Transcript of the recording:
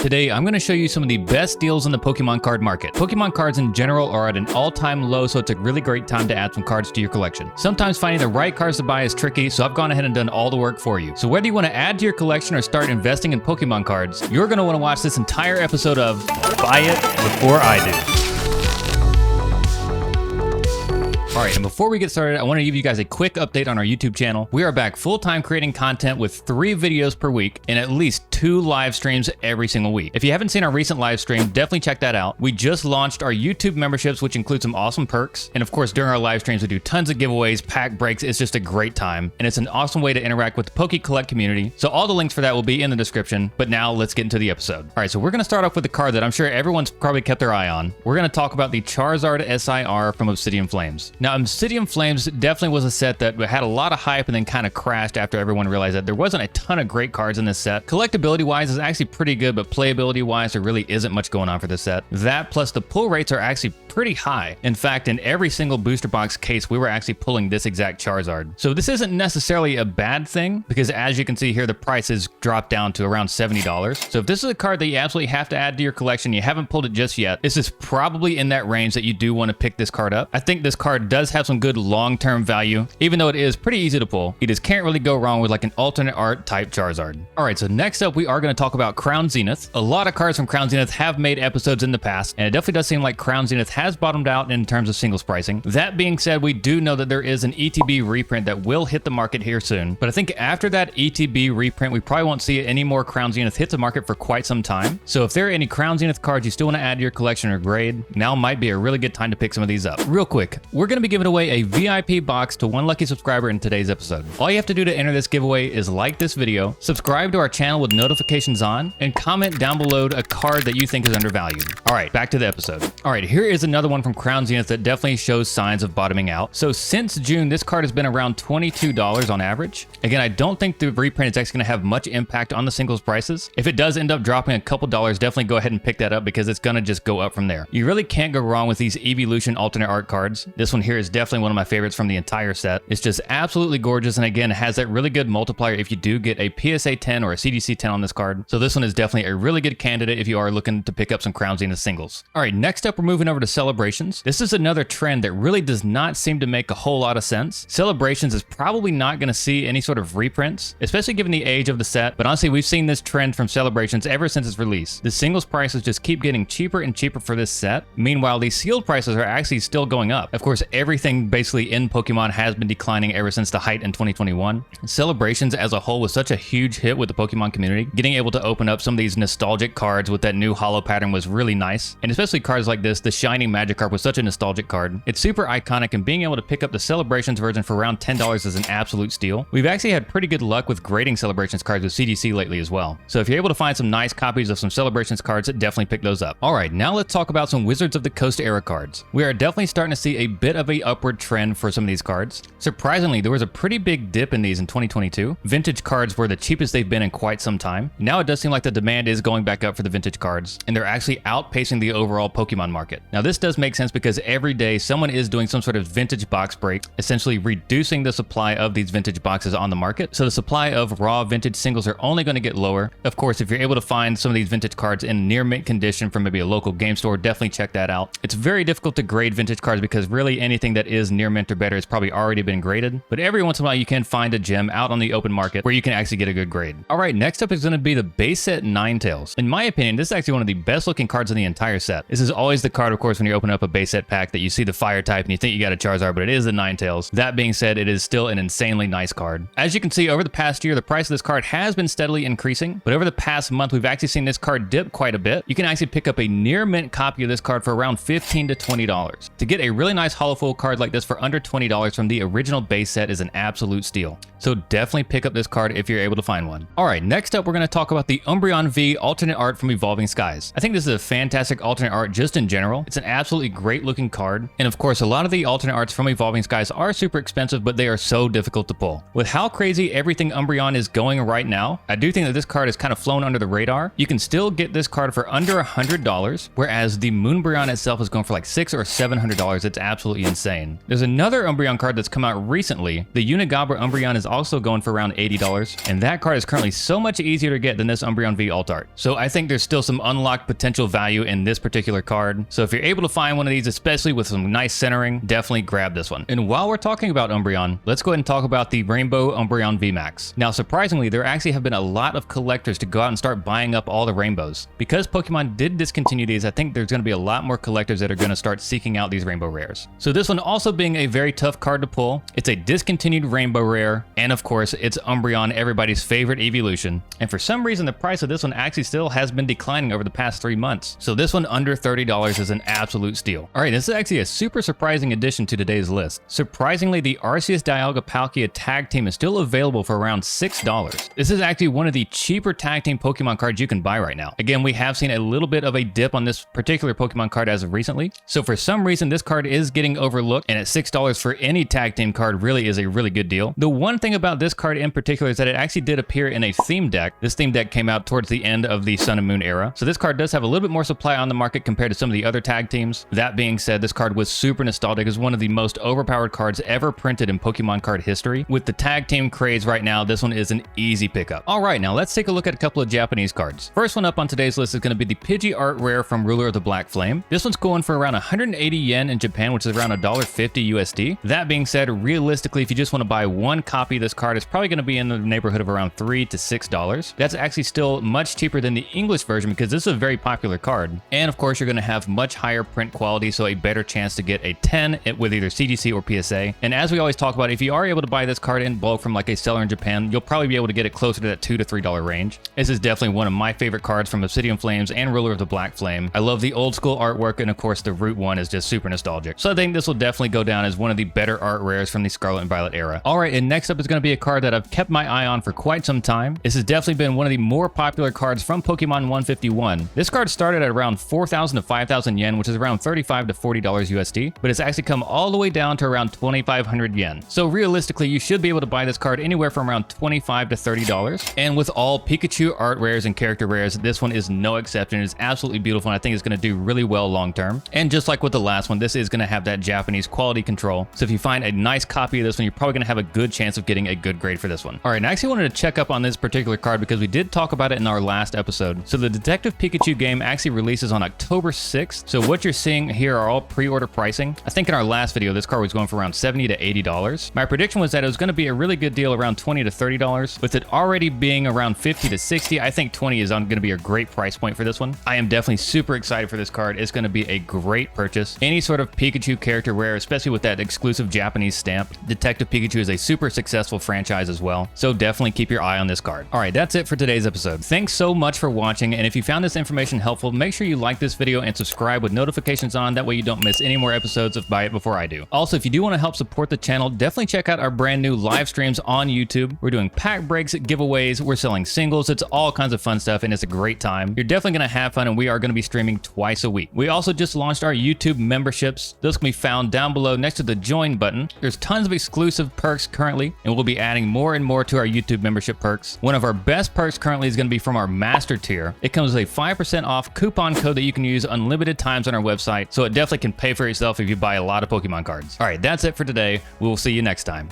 Today, I'm going to show you some of the best deals in the Pokemon card market. Pokemon cards in general are at an all-time low, so it's a really great time to add some cards to your collection. Sometimes finding the right cards to buy is tricky, so I've gone ahead and done all the work for you. So whether you want to add to your collection or start investing in Pokemon cards, you're going to want to watch this entire episode of Buy It Before I Do. Alright, and before we get started, I want to give you guys a quick update on our YouTube channel. We are back full-time creating content with 3 videos per week and at least 2 live streams every single week. If you haven't seen our recent live stream, definitely check that out. We just launched our YouTube memberships, which include some awesome perks. And of course, during our live streams, we do tons of giveaways, pack breaks. It's just a great time. And it's an awesome way to interact with the Poke Collect community. So all the links for that will be in the description. But now let's get into the episode. Alright, so we're going to start off with the card that I'm sure everyone's probably kept their eye on. We're going to talk about the Charizard SIR from Obsidian Flames. Now, Obsidian Flames definitely was a set that had a lot of hype and then kind of crashed after everyone realized that there wasn't a ton of great cards in this set. Collectability wise is actually pretty good, but playability wise there really isn't much going on for this set. That plus the pull rates are actually pretty high. In fact, in every single booster box case we were actually pulling this exact Charizard. So this isn't necessarily a bad thing because as you can see here the price has dropped down to around $70. So if this is a card that you absolutely have to add to your collection, you haven't pulled it just yet, this is probably in that range that you do want to pick this card up. I think this card does have some good long-term value, even though it is pretty easy to pull. You just can't really go wrong with like an alternate art type Charizard. Alright, so next up we are going to talk about Crown Zenith. A lot of cards from Crown Zenith have made episodes in the past, and it definitely does seem like Crown Zenith has bottomed out in terms of singles pricing. That being said, we do know that there is an ETB reprint that will hit the market here soon, but I think after that ETB reprint we probably won't see any more Crown Zenith hit the market for quite some time. So if there are any Crown Zenith cards you still want to add to your collection or grade, now might be a really good time to pick some of these up. Real quick, we're going to be giving away a VIP box to one lucky subscriber in today's episode. All you have to do to enter this giveaway is like this video, subscribe to our channel with notifications on, and comment down below a card that you think is undervalued. Alright, back to the episode. Alright, here is another one from Crown Zenith that definitely shows signs of bottoming out. So since June, this card has been around $22 on average. Again, I don't think the reprint is actually going to have much impact on the singles prices. If it does end up dropping a couple dollars, definitely go ahead and pick that up because it's going to just go up from there. You really can't go wrong with these Evolution alternate art cards. This one here is definitely one of my favorites from the entire set. It's just absolutely gorgeous, and again, it has that really good multiplier if you do get a PSA 10 or a CDC 10 on this card. So this one is definitely a really good candidate if you are looking to pick up some Crown Zenith singles. Alright, next up we're moving over to Celebrations. This is another trend that really does not seem to make a whole lot of sense. Celebrations is probably not going to see any sort of reprints, especially given the age of the set, but honestly we've seen this trend from Celebrations ever since its release. The singles prices just keep getting cheaper and cheaper for this set. Meanwhile, these sealed prices are actually still going up. Of course, everything basically in Pokemon has been declining ever since the height in 2021. Celebrations as a whole was such a huge hit with the Pokemon community. Getting able to open up some of these nostalgic cards with that new holo pattern was really nice, and especially cards like this, the Shiny Magikarp was such a nostalgic card. It's super iconic, and being able to pick up the Celebrations version for around $10 is an absolute steal. We've actually had pretty good luck with grading Celebrations cards with CDC lately as well. So if you're able to find some nice copies of some Celebrations cards, definitely pick those up. Alright, now let's talk about some Wizards of the Coast era cards. We are definitely starting to see a bit of a upward trend for some of these cards. Surprisingly, there was a pretty big dip in these in 2022. Vintage cards were the cheapest they've been in quite some time. Now it does seem like the demand is going back up for the vintage cards, and they're actually outpacing the overall Pokemon market. Now this does make sense because every day someone is doing some sort of vintage box break, essentially reducing the supply of these vintage boxes on the market. So the supply of raw vintage singles are only going to get lower. Of course, if you're able to find some of these vintage cards in near mint condition from maybe a local game store, definitely check that out. It's very difficult to grade vintage cards because really anything that is near mint or better has probably already been graded, but every once in a while you can find a gem out on the open market where you can actually get a good grade. Alright, next up is going to be the base set Ninetales. In my opinion, this is actually one of the best looking cards in the entire set. This is always the card, of course, when you open up a base set pack that you see the fire type and you think you got a Charizard, but it is the Ninetales. That being said, it is still an insanely nice card. As you can see, over the past year, the price of this card has been steadily increasing, but over the past month, we've actually seen this card dip quite a bit. You can actually pick up a near mint copy of this card for around $15 to $20. To get a really nice holo full card like this for under $20 from the original base set is an absolute steal. So definitely pick up this card if you're able to find one. Alright, next up we're going to talk about the Umbreon V alternate art from Evolving Skies. I think this is a fantastic alternate art just in general. It's an absolutely great looking card. And of course, a lot of the alternate arts from Evolving Skies are super expensive, but they are so difficult to pull. With how crazy everything Umbreon is going right now, I do think that this card has kind of flown under the radar. You can still get this card for under $100, whereas the Moonbreon itself is going for like $600 or $700. It's absolutely insane. There's another Umbreon card that's come out recently. The Unigabra Umbreon is also going for around $80, and that card is currently so much easier to get than this Umbreon V alt art. So I think there's still some unlocked potential value in this particular card. So if you're able to find one of these, especially with some nice centering, definitely grab this one. And while we're talking about Umbreon, let's go ahead and talk about the Rainbow Umbreon VMAX. Now, surprisingly, there actually have been a lot of collectors to go out and start buying up all the rainbows. Because Pokemon did discontinue these, I think there's going to be a lot more collectors that are going to start seeking out these rainbow rares. So this one also being a very tough card to pull. It's a discontinued rainbow rare, and of course, it's Umbreon, everybody's favorite evolution. And for some reason, the price of this one actually still has been declining over the past 3 months. So this one under $30 is an absolute steal. All right, this is actually a super surprising addition to today's list. Surprisingly, the Arceus Dialga Palkia tag team is still available for around $6. This is actually one of the cheaper tag team Pokemon cards you can buy right now. Again, we have seen a little bit of a dip on this particular Pokemon card as of recently. So for some reason, this card is getting overlooked, and at $6 for any tag team card really is a really good deal. The one thing about this card in particular is that it actually did appear in a theme deck. This theme deck came out towards the end of the Sun and Moon era. So this card does have a little bit more supply on the market compared to some of the other tag teams. That being said, this card was super nostalgic. It's one of the most overpowered cards ever printed in Pokemon card history. With the tag team craze right now, this one is an easy pickup. All right, now let's take a look at a couple of Japanese cards. First one up on today's list is going to be the Pidgey Art Rare from Ruler of the Black Flame. This one's going for around 180 yen in Japan, which is around $1.50 USD. That being said, realistically, if you just want to buy one copy of this card, it's probably going to be in the neighborhood of around $3 to $6. That's actually still much cheaper than the English version because this is a very popular card. And of course, you're going to have much higher print quality, so a better chance to get a 10 with either CGC or PSA. And as we always talk about, if you are able to buy this card in bulk from like a seller in Japan, you'll probably be able to get it closer to that $2 to $3 range. This is definitely one of my favorite cards from Obsidian Flames and Ruler of the Black Flame. I love the old school artwork, and of course the Root one is just super nostalgic. So I think this will definitely go down as one of the better art rares from the Scarlet and Violet era. All right, and next up is going to be a card that I've kept my eye on for quite some time. This has definitely been one of the more popular cards from Pokemon 151. This card started at around 4,000 to 5,000 yen, which is around $35 to $40 USD, but it's actually come all the way down to around 2,500 yen. So realistically, you should be able to buy this card anywhere from around $25 to $30. And with all Pikachu art rares and character rares, this one is no exception. It's absolutely beautiful, and I think it's going to do really well long term. And just like with the last one, this is going to have that Japanese quality control. So if you find a nice copy of this one, you're probably going to have a good chance of getting a good grade for this one. All right, and I actually wanted to check up on this particular card because we did talk about it in our last episode. So the Detective Pikachu game actually releases on October 6th. So what you're seeing here are all pre-order pricing. I think in our last video, this card was going for around $70 to $80. My prediction was that it was going to be a really good deal around $20 to $30. With it already being around $50 to $60, I think 20 is going to be a great price point for this one. I am definitely super excited for this card. It's going to be a great purchase. Any sort of Pikachu character rare, especially with that exclusive Japanese stamp. Detective Pikachu is a super successful franchise as well, so definitely keep your eye on this card. All right, that's it for today's episode. Thanks so much for watching, and if you found this information helpful, make sure you like this video and subscribe with notifications on. That way you don't miss any more episodes of Buy It Before I Do. Also, if you do want to help support the channel, definitely check out our brand new live streams on YouTube. We're doing pack breaks, giveaways, we're selling singles. It's all kinds of fun stuff, and it's a great time. You're definitely going to have fun, and we are going to be streaming twice a week. We also just launched our YouTube memberships. Those can be found down below next to the join button. There's tons of exclusive perks currently, and we'll be adding more and more to our YouTube membership perks. One of our best perks currently is going to be from our master tier. It comes with a 5% off coupon code that you can use unlimited times on our website, so it definitely can pay for itself if you buy a lot of Pokemon cards. All right, that's it for today. We will see you next time.